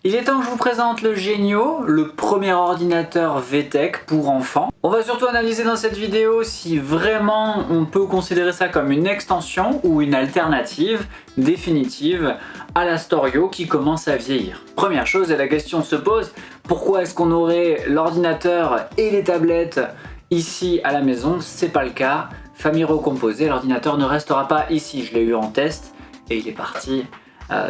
Il est temps que je vous présente le Genio, le premier ordinateur VTech pour enfants. On va surtout analyser dans cette vidéo si vraiment on peut considérer ça comme une extension ou une alternative définitive à la Storio qui commence à vieillir. Première chose, et la question se pose, pourquoi est-ce qu'on aurait l'ordinateur et les tablettes ici à la maison? C'est pas le cas. Famille recomposée, l'ordinateur ne restera pas ici. Je l'ai eu en test et il est parti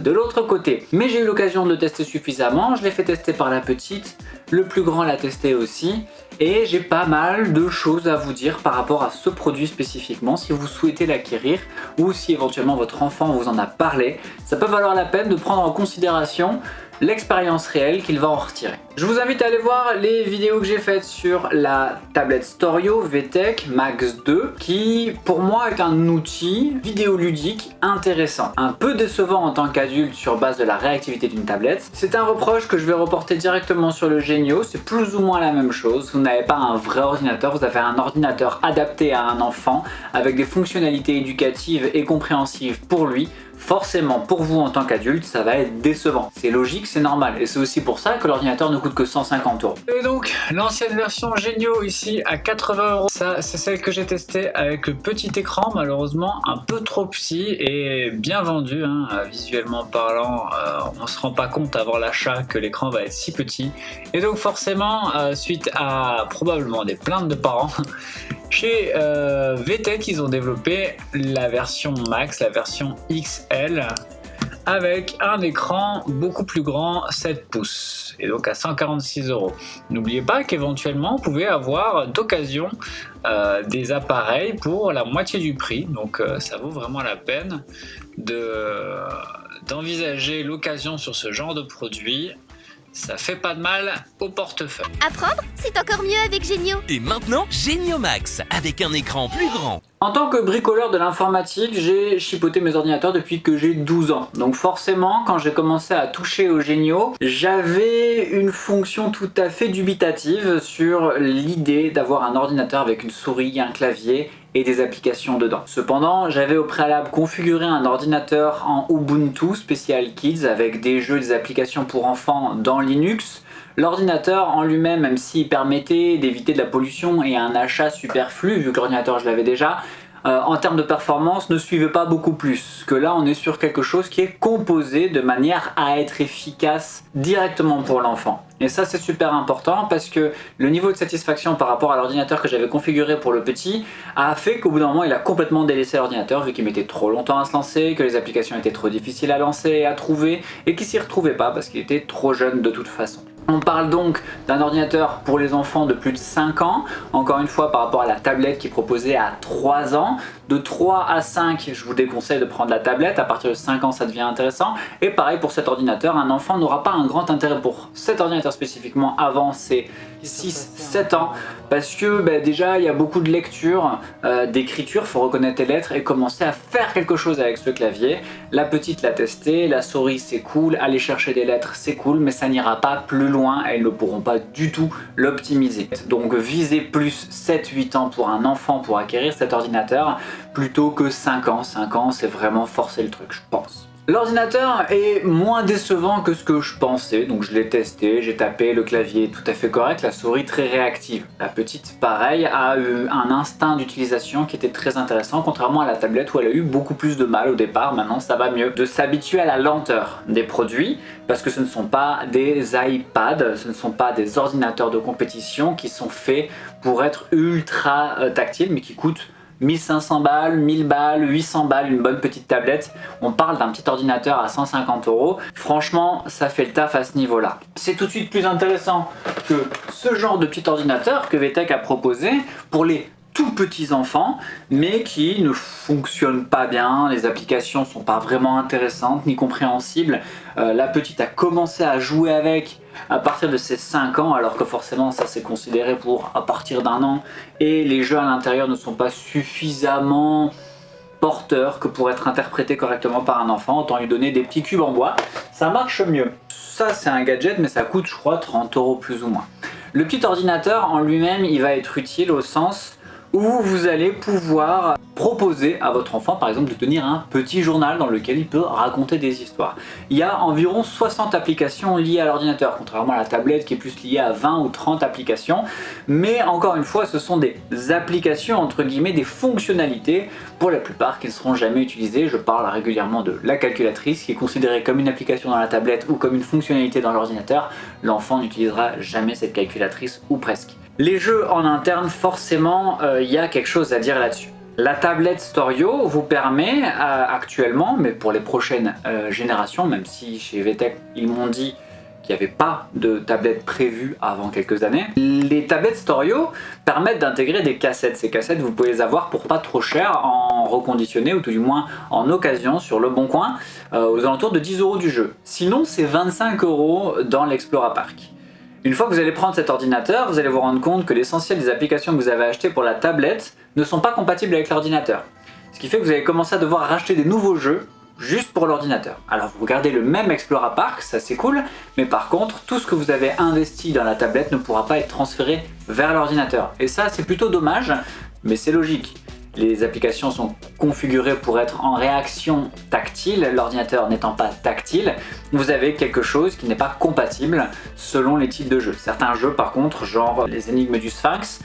de l'autre côté. Mais j'ai eu l'occasion de le tester suffisamment, je l'ai fait tester par la petite, le plus grand l'a testé aussi, et j'ai pas mal de choses à vous dire par rapport à ce produit spécifiquement, si vous souhaitez l'acquérir, ou si éventuellement votre enfant vous en a parlé, ça peut valoir la peine de prendre en considération l'expérience réelle qu'il va en retirer. Je vous invite à aller voir les vidéos que j'ai faites sur la tablette Storio VTech Max 2 qui pour moi est un outil vidéoludique intéressant. Un peu décevant en tant qu'adulte sur base de la réactivité d'une tablette. C'est un reproche que je vais reporter directement sur le Genio, c'est plus ou moins la même chose. Vous n'avez pas un vrai ordinateur, vous avez un ordinateur adapté à un enfant avec des fonctionnalités éducatives et compréhensives pour lui. Forcément, pour vous en tant qu'adulte, ça va être décevant. C'est logique, c'est normal. Et c'est aussi pour ça que l'ordinateur ne coûte que 150 €. Et donc, l'ancienne version Genio ici à 80 €. Ça, c'est celle que j'ai testée avec le petit écran, malheureusement un peu trop petit et bien vendu. Visuellement parlant, on se rend pas compte avant l'achat que l'écran va être si petit. Et donc forcément, suite à probablement des plaintes de parents, chez VTech, ils ont développé la version Max, la version XL, avec un écran beaucoup plus grand, 7 pouces, et donc à 146 €. N'oubliez pas qu'éventuellement, vous pouvez avoir d'occasion des appareils pour la moitié du prix, donc ça vaut vraiment la peine d'envisager l'occasion sur ce genre de produit. Ça fait pas de mal au portefeuille. Apprendre, c'est encore mieux avec Genio. Et maintenant, Genio Max, avec un écran plus grand. En tant que bricoleur de l'informatique, j'ai chipoté mes ordinateurs depuis que j'ai 12 ans. Donc forcément, quand j'ai commencé à toucher au Genio, j'avais une fonction tout à fait dubitative sur l'idée d'avoir un ordinateur avec une souris, un clavier et des applications dedans. Cependant, j'avais au préalable configuré un ordinateur en Ubuntu Special Kids avec des jeux et des applications pour enfants dans Linux. L'ordinateur en lui-même, même s'il permettait d'éviter de la pollution et un achat superflu, vu que l'ordinateur je l'avais déjà, en termes de performance ne suivait pas beaucoup plus. Que là on est sur quelque chose qui est composé de manière à être efficace directement pour l'enfant. Et ça c'est super important parce que le niveau de satisfaction par rapport à l'ordinateur que j'avais configuré pour le petit a fait qu'au bout d'un moment il a complètement délaissé l'ordinateur vu qu'il mettait trop longtemps à se lancer, que les applications étaient trop difficiles à lancer et à trouver et qu'il s'y retrouvait pas parce qu'il était trop jeune de toute façon. On parle donc d'un ordinateur pour les enfants de plus de 5 ans, encore une fois par rapport à la tablette qui est proposée à 3 ans. De 3 à 5, je vous déconseille de prendre la tablette, à partir de 5 ans ça devient intéressant. Et pareil pour cet ordinateur, un enfant n'aura pas un grand intérêt pour cet ordinateur spécifiquement avant ses 6-7 ans, parce que déjà il y a beaucoup de lecture, d'écriture, il faut reconnaître les lettres et commencer à faire quelque chose avec ce clavier. La petite l'a testé, la souris c'est cool, aller chercher des lettres c'est cool, mais ça n'ira pas plus loin, elles ne pourront pas du tout l'optimiser. Donc visez plus 7-8 ans pour un enfant pour acquérir cet ordinateur, plutôt que 5 ans. 5 ans c'est vraiment forcer le truc je pense. L'ordinateur est moins décevant que ce que je pensais, donc je l'ai testé, j'ai tapé, le clavier est tout à fait correct, la souris très réactive. La petite, pareil, a eu un instinct d'utilisation qui était très intéressant, contrairement à la tablette où elle a eu beaucoup plus de mal au départ, maintenant ça va mieux. De s'habituer à la lenteur des produits, parce que ce ne sont pas des iPads, ce ne sont pas des ordinateurs de compétition qui sont faits pour être ultra tactiles, mais qui coûtent 1500 balles, 1000 balles, 800 balles, une bonne petite tablette. On parle d'un petit ordinateur à 150 €. Franchement, ça fait le taf à ce niveau-là. C'est tout de suite plus intéressant que ce genre de petit ordinateur que VTech a proposé pour les tout petits enfants, mais qui ne fonctionnent pas bien, les applications sont pas vraiment intéressantes ni compréhensibles. La petite a commencé à jouer avec à partir de ses 5 ans, alors que forcément ça c'est considéré pour à partir d'1 an, et les jeux à l'intérieur ne sont pas suffisamment porteurs que pour être interprétés correctement par un enfant. Autant lui donner des petits cubes en bois, ça marche mieux. Ça c'est un gadget, mais ça coûte je crois 30 € plus ou moins. Le petit ordinateur en lui-même il va être utile au sens où vous allez pouvoir proposer à votre enfant par exemple de tenir un petit journal dans lequel il peut raconter des histoires. Il y a environ 60 applications liées à l'ordinateur, contrairement à la tablette qui est plus liée à 20 ou 30 applications, mais encore une fois ce sont des applications entre guillemets, des fonctionnalités pour la plupart qui ne seront jamais utilisées. Je parle régulièrement de la calculatrice qui est considérée comme une application dans la tablette ou comme une fonctionnalité dans l'ordinateur. L'enfant n'utilisera jamais cette calculatrice ou presque. Les jeux en interne, forcément, il y a quelque chose à dire là-dessus. La tablette Storio vous permet actuellement, mais pour les prochaines générations, même si chez VTech ils m'ont dit qu'il n'y avait pas de tablette prévue avant quelques années, les tablettes Storio permettent d'intégrer des cassettes. Ces cassettes, vous pouvez les avoir pour pas trop cher en reconditionné ou tout du moins en occasion sur Le Bon Coin aux alentours de 10 € du jeu. Sinon, c'est 25 € dans l'Explorapark. Une fois que vous allez prendre cet ordinateur, vous allez vous rendre compte que l'essentiel des applications que vous avez achetées pour la tablette ne sont pas compatibles avec l'ordinateur. Ce qui fait que vous allez commencer à devoir racheter des nouveaux jeux juste pour l'ordinateur. Alors vous regardez le même Explorapark, ça c'est cool, mais par contre, tout ce que vous avez investi dans la tablette ne pourra pas être transféré vers l'ordinateur. Et ça, c'est plutôt dommage, mais c'est logique. Les applications sont configurées pour être en réaction tactile, l'ordinateur n'étant pas tactile, vous avez quelque chose qui n'est pas compatible selon les types de jeux. Certains jeux par contre, genre les énigmes du Sphinx,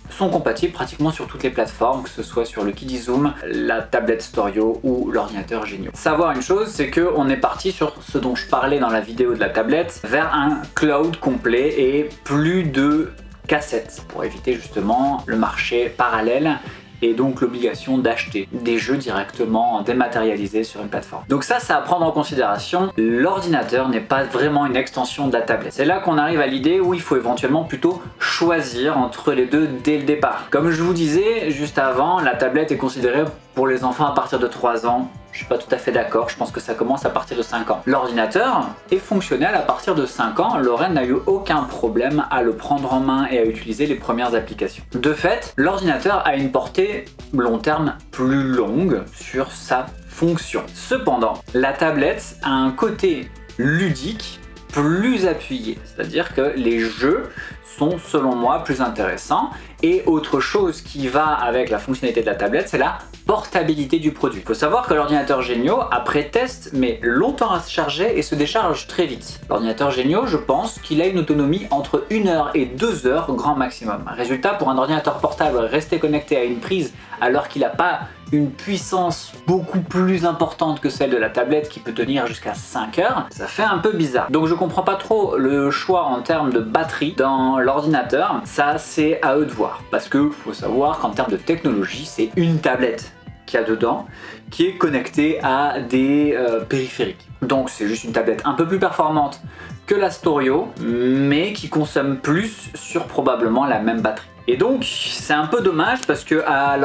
sont compatibles pratiquement sur toutes les plateformes, que ce soit sur le Kidizoom, la tablette Storio ou l'ordinateur Genio. Savoir une chose, c'est qu'on est parti sur ce dont je parlais dans la vidéo de la tablette, vers un cloud complet et plus de cassettes, pour éviter justement le marché parallèle et donc l'obligation d'acheter des jeux directement dématérialisés sur une plateforme. Donc ça à prendre en considération, l'ordinateur n'est pas vraiment une extension de la tablette. C'est là qu'on arrive à l'idée où il faut éventuellement plutôt choisir entre les deux dès le départ. Comme je vous disais juste avant, la tablette est considérée pour les enfants à partir de 3 ans. Je suis pas tout à fait d'accord, je pense que ça commence à partir de 5 ans. L'ordinateur est fonctionnel à partir de 5 ans, Lorraine n'a eu aucun problème à le prendre en main et à utiliser les premières applications. De fait, l'ordinateur a une portée long terme plus longue sur sa fonction. Cependant, la tablette a un côté ludique plus appuyé, c'est-à-dire que les jeux sont selon moi plus intéressants. Et autre chose qui va avec la fonctionnalité de la tablette, c'est la portabilité du produit. Il faut savoir que l'ordinateur Genio, après test, met longtemps à se charger et se décharge très vite. L'ordinateur Genio, je pense qu'il a une autonomie entre 1 heure et 2 heures grand maximum. Résultat, pour un ordinateur portable, rester connecté à une prise alors qu'il n'a pas une puissance beaucoup plus importante que celle de la tablette qui peut tenir jusqu'à 5 heures, ça fait un peu bizarre. Donc je comprends pas trop le choix en termes de batterie dans l'ordinateur. Ça, c'est à eux de voir. Parce que faut savoir qu'en termes de technologie, c'est une tablette qu'il y a dedans qui est connectée à des périphériques. Donc c'est juste une tablette un peu plus performante que la Storio, mais qui consomme plus sur probablement la même batterie. Et donc c'est un peu dommage parce que à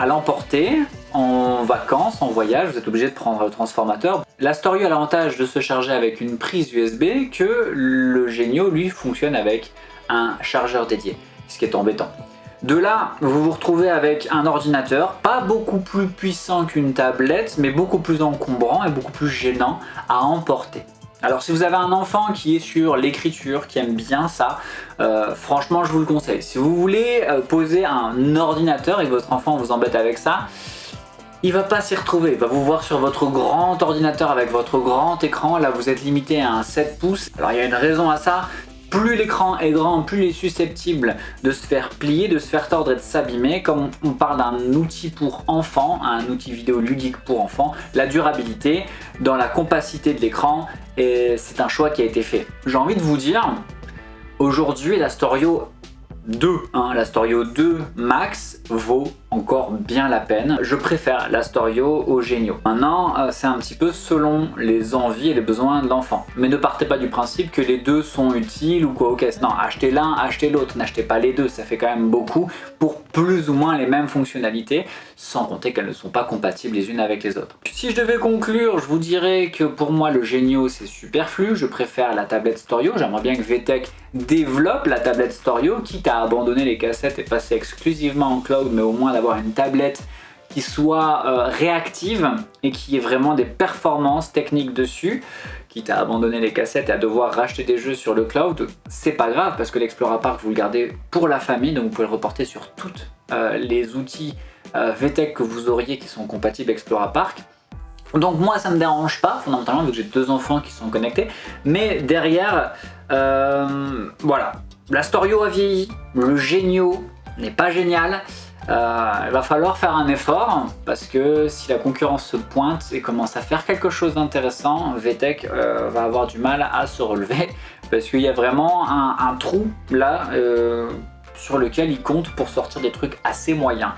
l'emporter en vacances, en voyage, vous êtes obligé de prendre le transformateur. La Storio a l'avantage de se charger avec une prise USB que le Genio lui fonctionne avec un chargeur dédié, ce qui est embêtant. De là, vous vous retrouvez avec un ordinateur pas beaucoup plus puissant qu'une tablette, mais beaucoup plus encombrant et beaucoup plus gênant à emporter. Alors si vous avez un enfant qui est sur l'écriture, qui aime bien ça, franchement je vous le conseille. Si vous voulez poser un ordinateur et que votre enfant vous embête avec ça, il va pas s'y retrouver, il va vous voir sur votre grand ordinateur avec votre grand écran, là vous êtes limité à un 7 pouces. Alors il y a une raison à ça. Plus l'écran est grand, plus il est susceptible de se faire plier, de se faire tordre et de s'abîmer. Comme on parle d'un outil pour enfants, un outil vidéo ludique pour enfants, la durabilité dans la compacité de l'écran, c'est un choix qui a été fait. J'ai envie de vous dire, aujourd'hui la Storio 2, la Storio 2 Max vaut encore bien la peine. Je préfère la Storio au Genio. Maintenant, c'est un petit peu selon les envies et les besoins de l'enfant. Mais ne partez pas du principe que les deux sont utiles ou quoi. Ok, non, achetez l'un, achetez l'autre. N'achetez pas les deux, ça fait quand même beaucoup pour plus ou moins les mêmes fonctionnalités, sans compter qu'elles ne sont pas compatibles les unes avec les autres. Si je devais conclure, je vous dirais que pour moi le Genio c'est superflu. Je préfère la tablette Storio. J'aimerais bien que VTech développe la tablette Storio, quitte à abandonner les cassettes et passer exclusivement en cloud, mais au moins d'avoir une tablette qui soit réactive et qui ait vraiment des performances techniques dessus, quitte à abandonner les cassettes et à devoir racheter des jeux sur le cloud, c'est pas grave parce que l'Explora Park vous le gardez pour la famille, donc vous pouvez le reporter sur toutes les outils VTech que vous auriez qui sont compatibles Explora Park. Donc moi ça me dérange pas fondamentalement vu que j'ai 2 enfants qui sont connectés, mais derrière voilà, la Storio a vieilli, le Genio n'est pas génial. Il va falloir faire un effort parce que si la concurrence se pointe et commence à faire quelque chose d'intéressant, VTech va avoir du mal à se relever parce qu'il y a vraiment un trou là sur lequel il compte pour sortir des trucs assez moyens.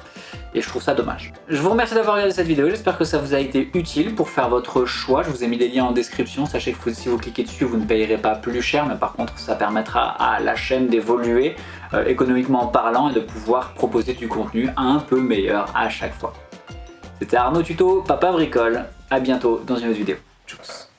Et je trouve ça dommage. Je vous remercie d'avoir regardé cette vidéo, j'espère que ça vous a été utile pour faire votre choix. Je vous ai mis des liens en description, sachez que si vous cliquez dessus, vous ne payerez pas plus cher, mais par contre ça permettra à la chaîne d'évoluer économiquement parlant et de pouvoir proposer du contenu un peu meilleur à chaque fois. C'était Arnaud Tuto, Papa Bricole, à bientôt dans une autre vidéo. Tchuss.